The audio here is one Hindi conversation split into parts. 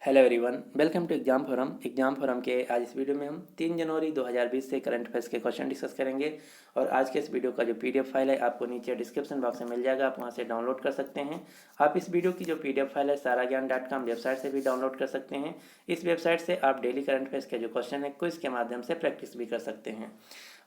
Hello everyone, welcome to exam forum के आज इस वीडियो में हम 3 जनवरी 2020 से करंट अफेयर्स के क्वेश्चन डिस्कस करेंगे। और आज के इस वीडियो का जो पीडीएफ फाइल है आपको नीचे डिस्क्रिप्शन बॉक्स में मिल जाएगा, आप वहां से डाउनलोड कर सकते हैं। आप इस वीडियो की जो पीडीएफ फाइल है saragyan.com वेबसाइट से भी डाउनलोड कर सकते हैं। इस वेबसाइट से आप डेली करंट अफेयर्स के जो क्वेश्चन है क्विज के माध्यम से प्रैक्टिस भी कर सकते हैं।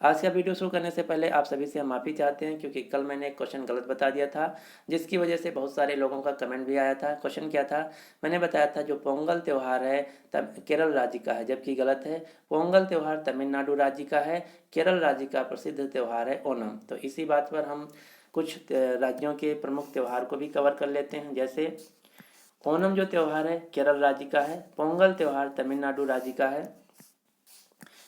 आज का वीडियो शुरू करने से पहले आप सभी से हम माफ़ी चाहते हैं, क्योंकि कल मैंने एक क्वेश्चन गलत बता दिया था, जिसकी वजह से बहुत सारे लोगों का कमेंट भी आया था। क्वेश्चन क्या था, मैंने बताया था जो पोंगल त्यौहार है तब केरल राज्य का है, जबकि गलत है। पोंगल त्यौहार तमिलनाडु राज्य का है, केरल राज्य का प्रसिद्ध त्यौहार है ओणम। तो इसी बात पर हम कुछ राज्यों के प्रमुख त्यौहार को भी कवर कर लेते हैं। जैसे ओणम जो त्यौहार है केरल राज्य का है, पोंगल त्यौहार तमिलनाडु राज्य का है,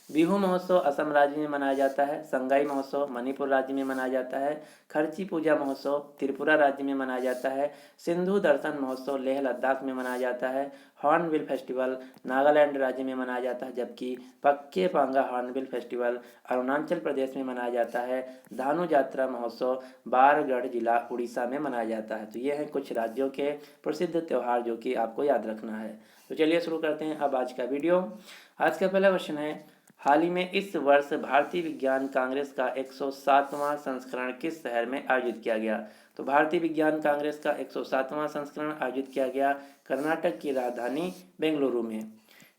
बिहू महोत्सव असम राज्य में मनाया जाता है, संगाई महोत्सव मणिपुर राज्य में मनाया जाता है, खर्ची पूजा महोत्सव त्रिपुरा राज्य में मनाया जाता है, सिंधु दर्शन महोत्सव लेह लद्दाख में मनाया जाता है, हॉर्नबिल फेस्टिवल नागालैंड राज्य में मनाया जाता है, जबकि पक्के पांगा हॉर्नबिल फेस्टिवल अरुणाचल प्रदेश में मनाया जाता है, धानु यात्रा महोत्सव बारगढ़ जिला उड़ीसा में मनाया जाता है। तो ये हैं कुछ राज्यों के प्रसिद्ध त्यौहार जो कि आपको याद रखना है। तो चलिए शुरू करते हैं अब आज का वीडियो। आज का पहला क्वेश्चन है, हाल ही में इस वर्ष भारतीय विज्ञान कांग्रेस का 107वां संस्करण किस शहर में आयोजित किया गया। तो भारतीय विज्ञान कांग्रेस का 107वां संस्करण आयोजित किया गया कर्नाटक की राजधानी बेंगलुरु में।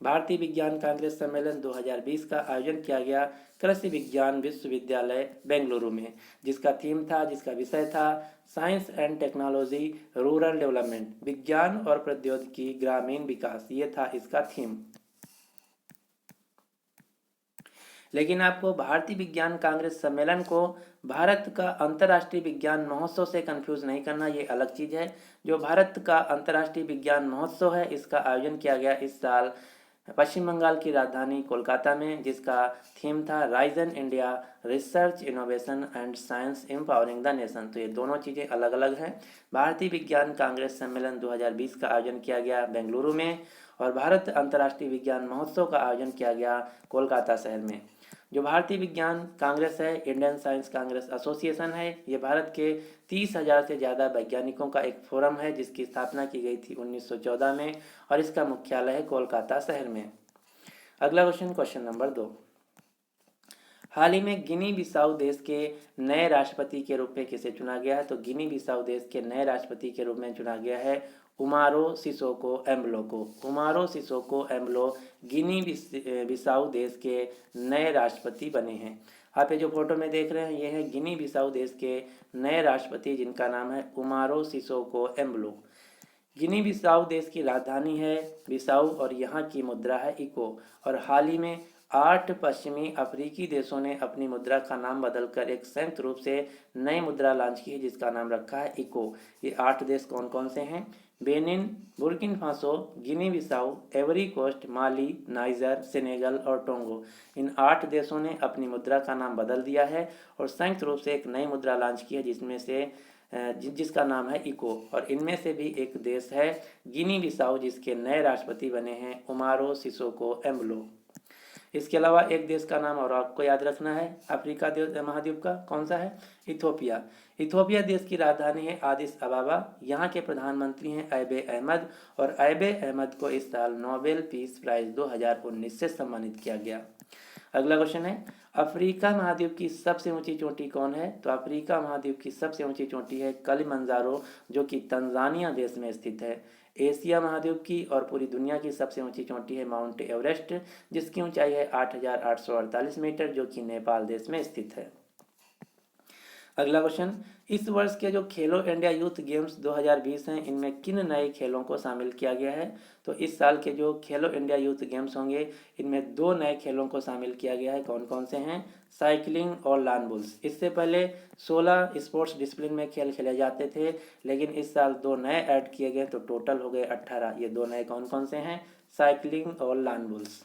भारतीय विज्ञान कांग्रेस सम्मेलन 2020 का आयोजन किया गया कृषि विज्ञान विश्वविद्यालय बेंगलुरु में, जिसका विषय था science and technology rural development, विज्ञान और प्रौद्योगिकी ग्रामीण विकास, ये था इसका थीम। लेकिन आपको भारतीय विज्ञान कांग्रेस सम्मेलन को भारत का अंतर्राष्ट्रीय विज्ञान महोत्सव से कंफ्यूज नहीं करना, ये अलग चीज़ है। जो भारत का अंतर्राष्ट्रीय विज्ञान महोत्सव है इसका आयोजन किया गया इस साल पश्चिम बंगाल की राजधानी कोलकाता में, जिसका थीम था Ryzen India research innovation and science empowering the nation. तो ये दोनों चीज़ें अलग अलग हैं। भारतीय विज्ञान कांग्रेस सम्मेलन 2020 का आयोजन किया गया बेंगलुरु में, और भारत अंतर्राष्ट्रीय विज्ञान महोत्सव का आयोजन किया गया कोलकाता शहर में। जो भारतीय विज्ञान कांग्रेस है, इंडियन साइंस कांग्रेस एसोसिएशन है, ये भारत के 30,000 से ज़्यादा वैज्ञानिकों का एक फोरम है, जिसकी स्थापना की गई थी 1914 में, और इसका मुख्यालय है कोलकाता शहर में। अगला क्वेश्चन नंबर 2, हाल ही में गिनी बिसाऊ देश के नए राष्ट्रपति के रूप में किसे चुना गया है। तो गिनी बिसाऊ देश के नए राष्ट्रपति के रूप में चुना गया है उमारो सिसोको एम्बलो को। उमारो सिसोको एम्बलो गिनी बिसाऊ देश के नए राष्ट्रपति बने हैं। आप ये जो फोटो में देख रहे हैं ये है गिनी बिसाऊ देश के नए राष्ट्रपति, जिनका नाम है उमारो सिसोको एम्बलो। गिनी बिसाऊ देश की राजधानी है बिसाऊ और यहाँ की मुद्रा है इको। और हाल ही में 8 पश्चिमी अफ्रीकी देशों ने अपनी मुद्रा का नाम बदलकर एक संयुक्त रूप से नई मुद्रा लॉन्च की है, जिसका नाम रखा है इको। ये 8 देश कौन कौन से हैं? बेनिन, बुर्किन फासो, गिनी बिसाऊ, एवरी कोस्ट, माली, नाइजर, सेनेगल और टोंगो। इन 8 देशों ने अपनी मुद्रा का नाम बदल दिया है और संयुक्त रूप से एक नई मुद्रा लॉन्च की है, जिसका नाम है इको। और इनमें से भी एक देश है गिनी बिसाऊ, जिसके नए राष्ट्रपति बने हैं उमारो सिसोको एम्बलो। इसके अलावा एक देश का नाम और आपको याद रखना है अफ्रीका महाद्वीप का, कौन सा है? इथोपिया। इथोपिया देश की राजधानी है आदिस अबाबा। यहाँ के प्रधानमंत्री हैं अबे अहमद, और अबे अहमद को इस साल नोबेल पीस प्राइज 2019 से सम्मानित किया गया। अगला क्वेश्चन है, अफ्रीका महाद्वीप की सबसे ऊंची चोटी कौन है? तो अफ्रीका महाद्वीप की सबसे ऊंची चोटी है किलिमंजारो, जो कि तंजानिया देश में स्थित है। एशिया महाद्वीप की और पूरी दुनिया की सबसे ऊंची चोटी है माउंट एवरेस्ट, जिसकी ऊंचाई है 8,848 मीटर, जो कि नेपाल देश में स्थित है। अगला क्वेश्चन, इस वर्ष के जो खेलो इंडिया यूथ गेम्स 2020 हैं, इनमें किन नए खेलों को शामिल किया गया है? तो इस साल के जो खेलो इंडिया यूथ गेम्स होंगे इनमें 2 नए खेलों को शामिल किया गया है। कौन कौन से हैं? साइकिलिंग और लॉन बुल्स। इससे पहले 16 स्पोर्ट्स डिसिप्लिन में खेल खेले जाते थे, लेकिन इस साल 2 नए ऐड किए गए, तो टोटल हो गए 18। ये 2 नए कौन कौन से हैं? साइकिलिंग और लॉन बुल्स।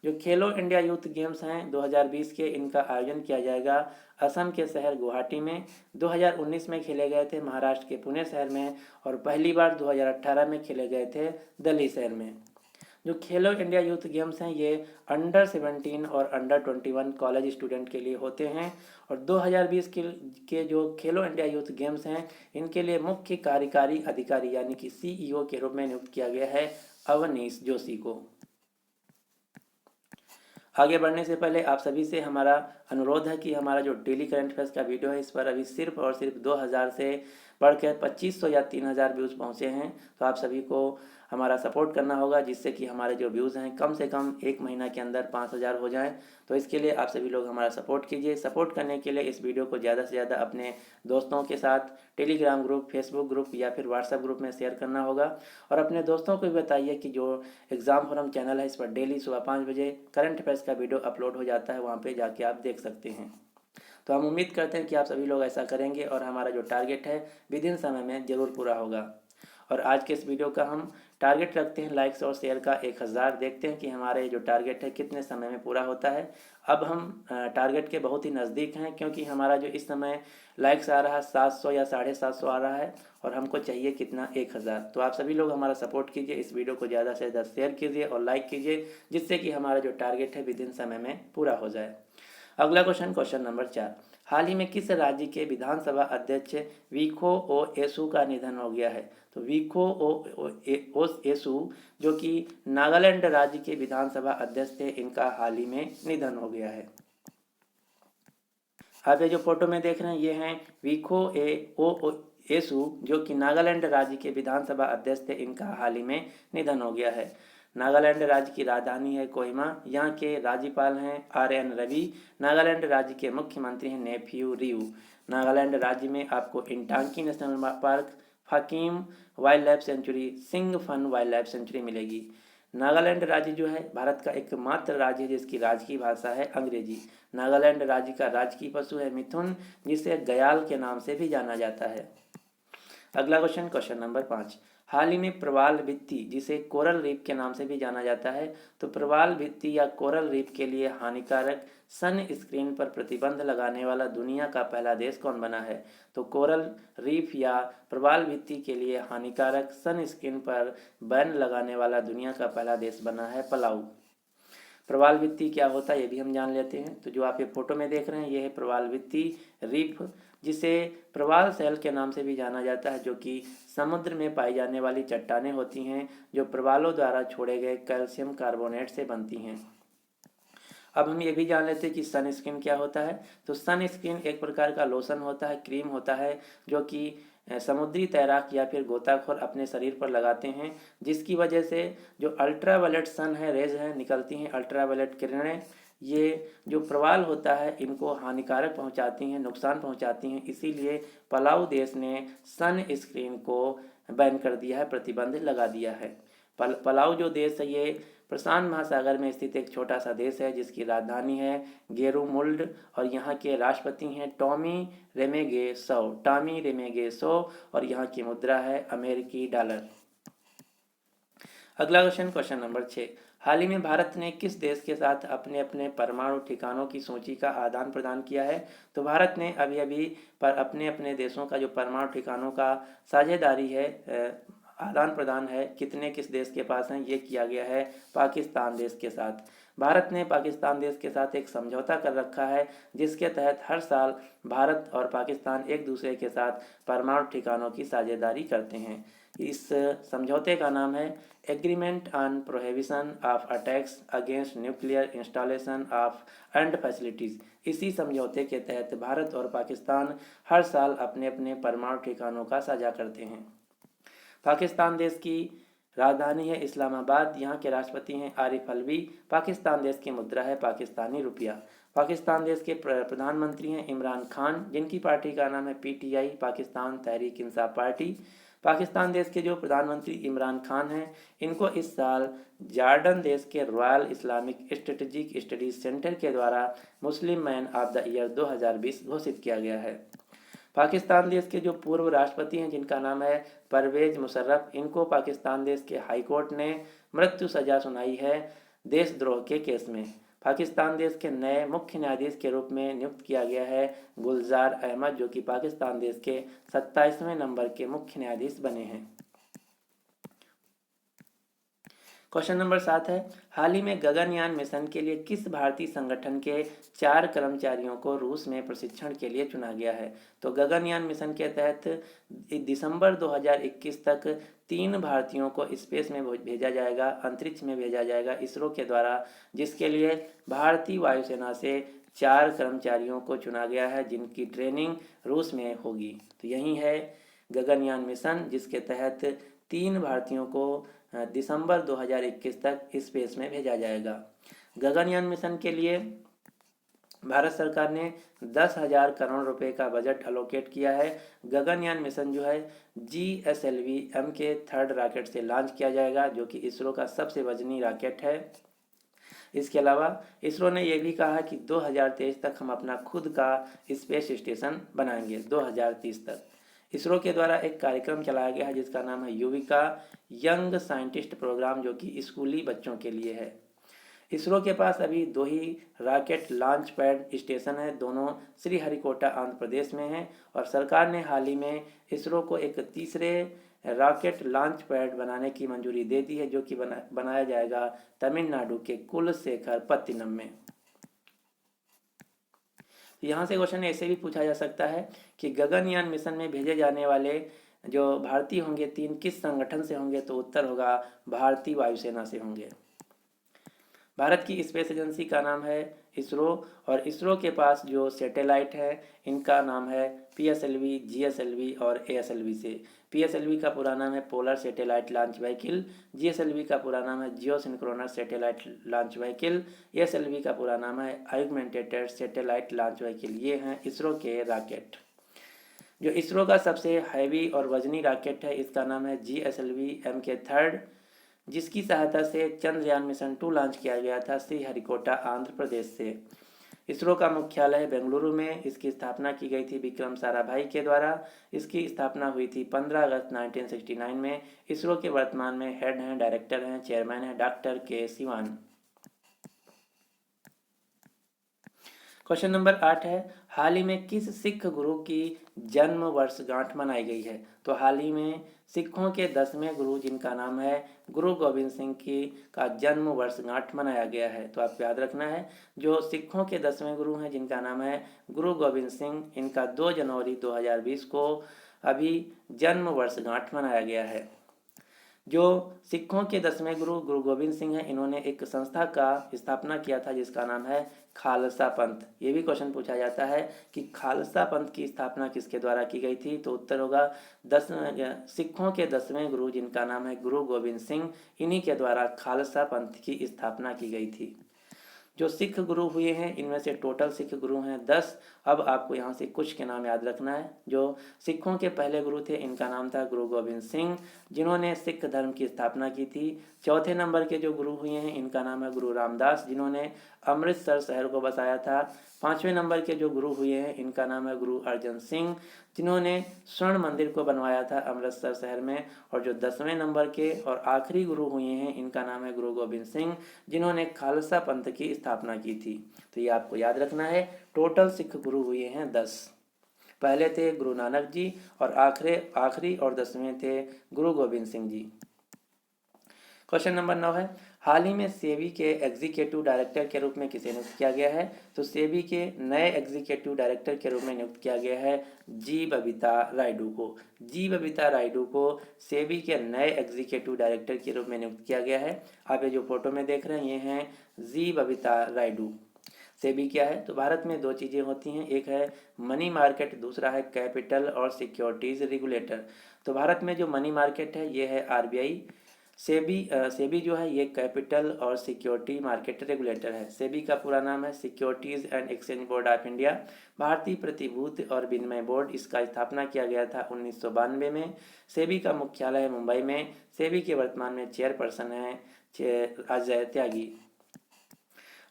जो खेलो इंडिया यूथ गेम्स हैं 2020 के, इनका आयोजन किया जाएगा असम के शहर गुवाहाटी में। 2019 में खेले गए थे महाराष्ट्र के पुणे शहर में, और पहली बार 2018 में खेले गए थे दिल्ली शहर में। जो खेलो इंडिया यूथ गेम्स हैं ये अंडर 17 और अंडर 21 कॉलेज स्टूडेंट के लिए होते हैं। और 2020 के जो खेलो इंडिया यूथ गेम्स हैं इनके लिए मुख्य कार्यकारी अधिकारी यानी कि CEO के रूप में नियुक्त किया गया है अवनीश जोशी को। आगे बढ़ने से पहले आप सभी से हमारा अनुरोध है कि हमारा जो डेली करंट अफेयर्स का वीडियो है इस पर अभी सिर्फ और सिर्फ 2000 से बढ़कर 2500 या 3000 व्यूज़ पहुँचे हैं। तो आप सभी को हमारा सपोर्ट करना होगा जिससे कि हमारे जो व्यूज़ हैं कम से कम एक महीना के अंदर 5000 हो जाएं। तो इसके लिए आप सभी लोग हमारा सपोर्ट कीजिए। सपोर्ट करने के लिए इस वीडियो को ज़्यादा से ज़्यादा अपने दोस्तों के साथ टेलीग्राम ग्रुप, फेसबुक ग्रुप या फिर व्हाट्सएप ग्रुप में शेयर करना होगा। और अपने दोस्तों को भी बताइए कि जो एग्ज़ाम फोरम चैनल है इस पर डेली सुबह 5 बजे करंट अफेयर्स का वीडियो अपलोड हो जाता है, वहाँ पे जाके आप देख सकते हैं। तो हम उम्मीद करते हैं कि आप सभी लोग ऐसा करेंगे और हमारा जो टारगेट है विद इन समय में ज़रूर पूरा होगा। और आज के इस वीडियो का हम टारगेट रखते हैं लाइक्स और शेयर का 1000। देखते हैं कि हमारे जो टारगेट है कितने समय में पूरा होता है। अब हम टारगेट के बहुत ही नज़दीक हैं क्योंकि हमारा जो इस समय लाइक्स आ रहा है 700 या 750 आ रहा है और हमको चाहिए कितना 1000। तो आप सभी लोग हमारा सपोर्ट कीजिए, इस वीडियो को ज़्यादा से ज़्यादा शेयर कीजिए और लाइक कीजिए जिससे कि हमारा जो टारगेट है विद इन समय में पूरा हो जाए। अगला क्वेश्चन नंबर 4। हाल ही में किस राज्य के विधानसभा अध्यक्ष वीखो ओ एसु का निधन हो गया है? तो वीखो ओ एसु जो कि नागालैंड राज्य के विधानसभा अध्यक्ष थे, इनका हाल ही में निधन हो गया है। आप ये जो फोटो में देख रहे हैं ये हैं वीखो ओ एसु जो कि नागालैंड राज्य के विधानसभा अध्यक्ष थे, इनका हाल ही में निधन हो गया है। नागालैंड राज्य की राजधानी है कोहिमा। यहाँ के राज्यपाल हैं RN रवि। नागालैंड राज्य के मुख्यमंत्री हैं नेफ्यू रियू। नागालैंड राज्य में आपको Intanki National Park, Fakim Wildlife Sanctuary, Singphan Wildlife Sanctuary मिलेगी। नागालैंड राज्य जो है भारत का एकमात्र राज्य है जिसकी राजकीय भाषा है अंग्रेजी। नागालैंड राज्य का राजकीय पशु है मिथुन, जिसे गयाल के नाम से भी जाना जाता है। अगला क्वेश्चन नंबर 5। हाल ही में प्रवाल भित्ति जिसे कोरल रीफ के नाम से भी जाना जाता है, तो प्रवाल भित्ति या कोरल रीफ के लिए हानिकारक सन स्क्रीन पर प्रतिबंध लगाने वाला दुनिया का पहला देश कौन बना है? तो कोरल रीफ या प्रवाल भित्ति के लिए हानिकारक सन स्क्रीन पर बैन लगाने वाला दुनिया का पहला देश बना है पलाऊ। प्रवाल भित्ति क्या होता है ये भी हम जान लेते हैं। तो जो आप ये फोटो में देख रहे हैं ये है प्रवाल भित्ति रीफ, जिसे प्रवाल सेल के नाम से भी जाना जाता है, जो कि समुद्र में पाई जाने वाली चट्टानें होती हैं जो प्रवालों द्वारा छोड़े गए कैल्शियम कार्बोनेट से बनती हैं। अब हम ये भी जान लेते हैं कि सन स्क्रीन क्या होता है। तो सन स्क्रीन एक प्रकार का लोशन होता है, क्रीम होता है जो कि समुद्री तैराक या फिर गोताखोर अपने शरीर पर लगाते हैं, जिसकी वजह से जो अल्ट्रावायलेट सन है, रेज है, निकलती हैं अल्ट्रावायलेट किरणें, ये जो प्रवाल होता है इनको हानिकारक पहुंचाती हैं, नुकसान पहुंचाती हैं। इसीलिए पलाऊ देश ने सन स्क्रीन को बैन कर दिया है, प्रतिबंध लगा दिया है। पलाऊ जो देश है ये प्रशांत महासागर में स्थित एक छोटा सा देश है जिसकी राजधानी है गेरुमुल्ड और यहाँ के राष्ट्रपति हैं टॉमी रेमेगेसो और यहाँ की मुद्रा है अमेरिकी डॉलर। अगला क्वेश्चन नंबर 6। हाल ही में भारत ने किस देश के साथ अपने अपने परमाणु ठिकानों की सूची का आदान प्रदान किया है? तो भारत ने अभी अभी पर अपने अपने देशों का जो परमाणु ठिकानों का साझेदारी है, आदान प्रदान है, किस देश के पास हैं, ये किया गया है पाकिस्तान देश के साथ। भारत ने पाकिस्तान देश के साथ एक समझौता कर रखा है जिसके तहत हर साल भारत और पाकिस्तान एक दूसरे के साथ परमाणु ठिकानों की साझेदारी करते हैं। इस समझौते का नाम है agreement on prohibition of attacks against nuclear installation of and facilities. इसी समझौते के तहत भारत और पाकिस्तान हर साल अपने अपने परमाणु ठिकानों का साझा करते हैं। पाकिस्तान देश की राजधानी है इस्लामाबाद। यहाँ के राष्ट्रपति हैं आरिफ अलवी। पाकिस्तान देश की मुद्रा है पाकिस्तानी रुपया। पाकिस्तान देश के प्रधानमंत्री हैं इमरान खान, जिनकी पार्टी का नाम है PTI, पाकिस्तान तहरीक इंसाफ पार्टी। पाकिस्तान देश के जो प्रधानमंत्री इमरान खान हैं, इनको इस साल जॉर्डन देश के royal Islamic strategic studies centre के द्वारा Muslim man of the year 2020 घोषित किया गया है। पाकिस्तान देश के जो पूर्व राष्ट्रपति हैं जिनका नाम है परवेज मुशर्रफ, इनको पाकिस्तान देश के हाई कोर्ट ने मृत्यु सजा सुनाई है देशद्रोह के केस में। पाकिस्तान देश के नए मुख्य न्यायाधीश के रूप में नियुक्त किया गया है गुलजार अहमद, जो कि पाकिस्तान देश के 27वें नंबर के मुख्य न्यायाधीश बने हैं। क्वेश्चन नंबर 7 है, हाल ही में गगनयान मिशन के लिए किस भारतीय संगठन के 4 कर्मचारियों को रूस में प्रशिक्षण के लिए चुना गया है? तो गगनयान मिशन के तहत दिसंबर 2021 तक 3 भारतीयों को स्पेस में भेजा जाएगा, अंतरिक्ष में भेजा जाएगा इसरो के द्वारा, जिसके लिए भारतीय वायुसेना से 4 कर्मचारियों को चुना गया है, जिनकी ट्रेनिंग रूस में होगी। तो यही है गगनयान मिशन, जिसके तहत 3 भारतीयों को दिसंबर 2021 तक स्पेस में भेजा जाएगा। गगनयान मिशन के लिए भारत सरकार ने 10,000 करोड़ रुपए का बजट अलोकेट किया है। गगनयान मिशन जो है GSLV-M के 3rd रॉकेट से लॉन्च किया जाएगा, जो कि इसरो का सबसे वजनी रॉकेट है। इसके अलावा इसरो ने यह भी कहा कि 2023 तक हम अपना खुद का स्पेस स्टेशन बनाएंगे। 2030 तक इसरो के द्वारा एक कार्यक्रम चलाया गया है जिसका नाम है युविका, यंग साइंटिस्ट प्रोग्राम, जो कि स्कूली बच्चों के लिए है। इसरो के पास अभी 2 ही रॉकेट लॉन्च पैड स्टेशन है, दोनों श्रीहरिकोटा आंध्र प्रदेश में हैं, और सरकार ने हाल ही में इसरो को एक तीसरे रॉकेट लॉन्च पैड बनाने की मंजूरी दे दी है, जो कि बनाया जाएगा तमिलनाडु के कुलशेखरपत्तनम में। यहाँ से क्वेश्चन ऐसे भी पूछा जा सकता है कि गगनयान मिशन में भेजे जाने वाले जो भारतीय होंगे 3 किस संगठन से होंगे? तो उत्तर होगा भारतीय वायुसेना से होंगे। भारत की स्पेस एजेंसी का नाम है इसरो, और इसरो के पास जो सैटेलाइट है इनका नाम है PSLV, GSLV और ASLV से। PSLV का पूरा नाम है polar satellite launch vehicle, GSLV का पूरा नाम है geosynchronous satellite launch vehicle, ASLV का पूरा नाम है ऑगमेंटेड सैटेलाइट लॉन्च व्हीकल। ये हैं इसरो के रॉकेट। जो इसरो का सबसे हैवी और वजनी रॉकेट है इसका नाम है GSLV-M के 3rd, जिसकी सहायता से चंद्रयान मिशन 2 लॉन्च किया गया था श्रीहरिकोटा आंध्र प्रदेश से। इसरो का मुख्यालय है बेंगलुरु में। इसकी स्थापना की गई थी विक्रम साराभाई के द्वारा। इसकी स्थापना हुई थी 15 अगस्त 1969 में। इसरो के वर्तमान में हेड हैं, डायरेक्टर हैं, चेयरमैन हैं डॉक्टर के सिवान। क्वेश्चन नंबर 8 है, हाल ही में किस सिख गुरु की जन्म वर्षगांठ मनाई गई है? तो हाल ही में सिखों के 10वें गुरु, जिनका नाम है गुरु गोविंद सिंह की का जन्म वर्षगांठ मनाया गया है। तो आपको याद रखना है, जो सिखों के 10वें गुरु हैं जिनका नाम है गुरु गोविंद सिंह, इनका 2 जनवरी 2020 को अभी जन्म वर्षगांठ मनाया गया है। जो सिखों के 10वें गुरु गुरु गोविंद सिंह हैं, इन्होंने एक संस्था का स्थापना किया था जिसका नाम है खालसा पंथ। ये भी क्वेश्चन पूछा जाता है कि खालसा पंथ की स्थापना किसके द्वारा की गई थी? तो उत्तर होगा सिखों के 10वें गुरु, जिनका नाम है गुरु गोविंद सिंह, इन्हीं के द्वारा खालसा पंथ की स्थापना की गई थी। जो सिख गुरु हुए हैं इनमें से टोटल सिख गुरु हैं 10। अब आपको यहाँ से कुछ के नाम याद रखना है। जो सिखों के पहले गुरु थे इनका नाम था गुरु गोविंद सिंह, जिन्होंने सिख धर्म की स्थापना की थी। चौथे नंबर के जो गुरु हुए हैं इनका नाम है गुरु रामदास, जिन्होंने अमृतसर शहर को बसाया था। 5वें नंबर के जो गुरु हुए हैं इनका नाम है गुरु अर्जन सिंह, जिन्होंने स्वर्ण मंदिर को बनवाया था अमृतसर शहर में। और जो 10वें नंबर के और आखिरी गुरु हुए हैं इनका नाम है गुरु गोविंद सिंह, जिन्होंने खालसा पंथ की स्थापना की थी। तो ये आपको याद रखना है, टोटल सिख गुरु हुए हैं 10। पहले थे गुरु नानक जी और आखिरी और 10वें थे गुरु गोविंद सिंह जी। क्वेश्चन नंबर 9 है, हाल ही में सेबी के एग्जीक्यूटिव डायरेक्टर के रूप में किसे नियुक्त किया गया है? तो सेबी के नए एग्जीक्यूटिव डायरेक्टर के रूप में नियुक्त किया गया है जी बबीता रायडू को। जी बबीता रायडू को सेबी के नए एग्जीक्यूटिव डायरेक्टर के रूप में नियुक्त किया गया है। आप ये जो फोटो में देख रहे हैं ये हैं जी बबीता रायडू। सेबी क्या है? तो भारत में 2 चीज़ें होती हैं, एक है मनी मार्केट, दूसरा है कैपिटल और सिक्योरिटीज रेगुलेटर। तो भारत में जो मनी मार्केट है ये है RBI। सेबी जो है ये कैपिटल और सिक्योरिटी मार्केट रेगुलेटर है। सेबी का पूरा नाम है securities and exchange board of India, भारतीय प्रतिभूति और विनिमय बोर्ड। इसका स्थापना किया गया था 1992 में। सेबी का मुख्यालय है मुंबई में। सेबी के वर्तमान में चेयरपर्सन है अजय त्यागी।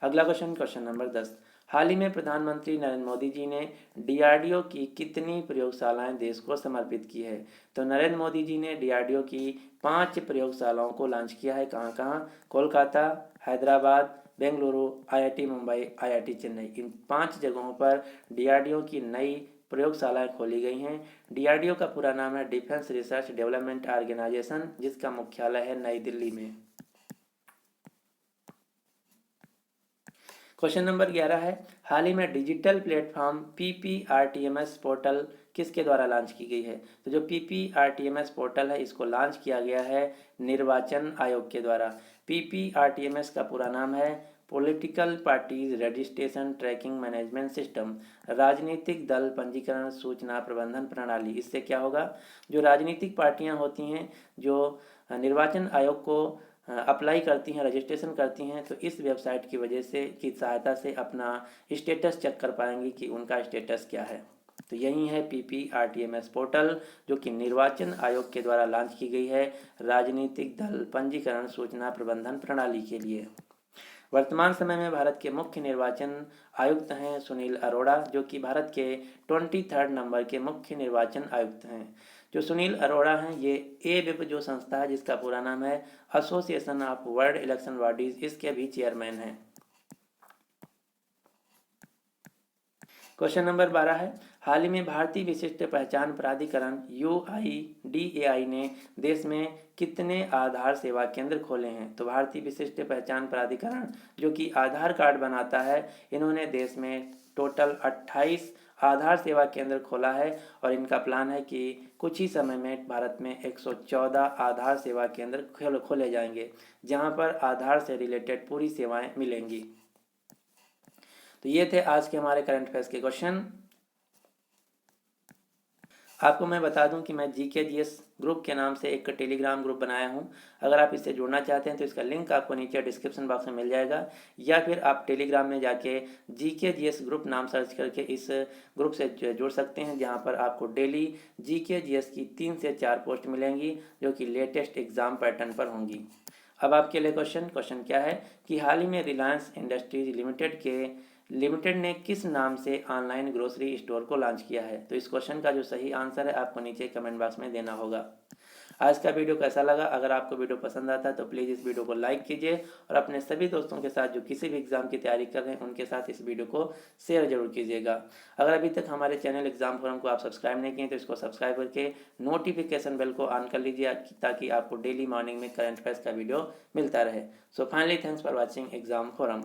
अगला क्वेश्चन नंबर 10, हाल ही में प्रधानमंत्री नरेंद्र मोदी जी ने DRDO की कितनी प्रयोगशालाएं देश को समर्पित की है? तो नरेंद्र मोदी जी ने DRDO की 5 प्रयोगशालाओं को लॉन्च किया है। कहाँ कहाँ? Kolkata, Hyderabad, Bengaluru, IIT Mumbai, IIT Chennai. इन 5 जगहों पर DRDO की नई प्रयोगशालाएं खोली गई हैं। DRDO का पूरा नाम है डिफेंस रिसर्च डेवलपमेंट ऑर्गेनाइजेशन, जिसका मुख्यालय है नई दिल्ली में। क्वेश्चन नंबर 11 है, हाल ही में डिजिटल प्लेटफॉर्म PPRTMS पोर्टल किसके द्वारा लॉन्च की गई है? तो जो PPRTMS पोर्टल है इसको लॉन्च किया गया है निर्वाचन आयोग के द्वारा। PPRTMS का पूरा नाम है political parties registration tracking management system, राजनीतिक दल पंजीकरण सूचना प्रबंधन प्रणाली। इससे क्या होगा, जो राजनीतिक पार्टियां होती हैं जो निर्वाचन आयोग को अप्लाई करती हैं, रजिस्ट्रेशन करती हैं, तो इस वेबसाइट की वजह से की सहायता से अपना स्टेटस चेक कर पाएंगी कि उनका स्टेटस क्या है। तो यही है PPRTMS पोर्टल, जो कि निर्वाचन आयोग के द्वारा लॉन्च की गई है राजनीतिक दल पंजीकरण सूचना प्रबंधन प्रणाली के लिए। वर्तमान समय में भारत के मुख्य निर्वाचन आयुक्त हैं सुनील अरोड़ा, जो कि भारत के 23 नंबर के मुख्य निर्वाचन आयुक्त हैं। जो सुनील अरोड़ा हैं ये AWIB जो संस्था है जिसका पूरा नाम है association of world election bodies, इसके भी चेयरमैन हैं। क्वेश्चन नंबर 12 है, हाल ही में भारतीय विशिष्ट पहचान प्राधिकरण UIDAI ने देश में कितने आधार सेवा केंद्र खोले हैं? तो भारतीय विशिष्ट पहचान प्राधिकरण जो कि आधार कार्ड बनाता है, इन्होंने देश में टोटल 28 आधार सेवा केंद्र खोला है और इनका प्लान है कि कुछ ही समय में भारत में 114 आधार सेवा केंद्र खोले जाएंगे, जहां पर आधार से रिलेटेड पूरी सेवाएं मिलेंगी। तो ये थे आज के हमारे करंट अफेयर्स के क्वेश्चन। आपको मैं बता दूं कि मैं GKGS ग्रुप के नाम से एक टेलीग्राम ग्रुप बनाया हूं। अगर आप इससे जुड़ना चाहते हैं तो इसका लिंक आपको नीचे डिस्क्रिप्शन बॉक्स में मिल जाएगा, या फिर आप टेलीग्राम में जाके GKGS ग्रुप नाम सर्च करके इस ग्रुप से जुड़ सकते हैं, जहां पर आपको डेली GKGS की 3 से 4 पोस्ट मिलेंगी जो कि लेटेस्ट एग्जाम पैटर्न पर होंगी। अब आपके लिए क्वेश्चन क्या है कि हाल ही में रिलायंस इंडस्ट्रीज लिमिटेड ने किस नाम से ऑनलाइन ग्रोसरी स्टोर को लॉन्च किया है? तो इस क्वेश्चन का जो सही आंसर है आपको नीचे कमेंट बॉक्स में देना होगा। आज का वीडियो कैसा लगा? अगर आपको वीडियो पसंद आता है तो प्लीज़ इस वीडियो को लाइक कीजिए और अपने सभी दोस्तों के साथ जो किसी भी एग्जाम की तैयारी कर रहे हैं उनके साथ इस वीडियो को शेयर जरूर कीजिएगा। अगर अभी तक हमारे चैनल एग्जाम फोरम को आप सब्सक्राइब नहीं किए तो इसको सब्सक्राइब करके नोटिफिकेशन बेल को ऑन कर लीजिए, ताकि आपको डेली मॉर्निंग में करंट अफेयर्स का वीडियो मिलता रहे। So finally thanks for watching exam forum.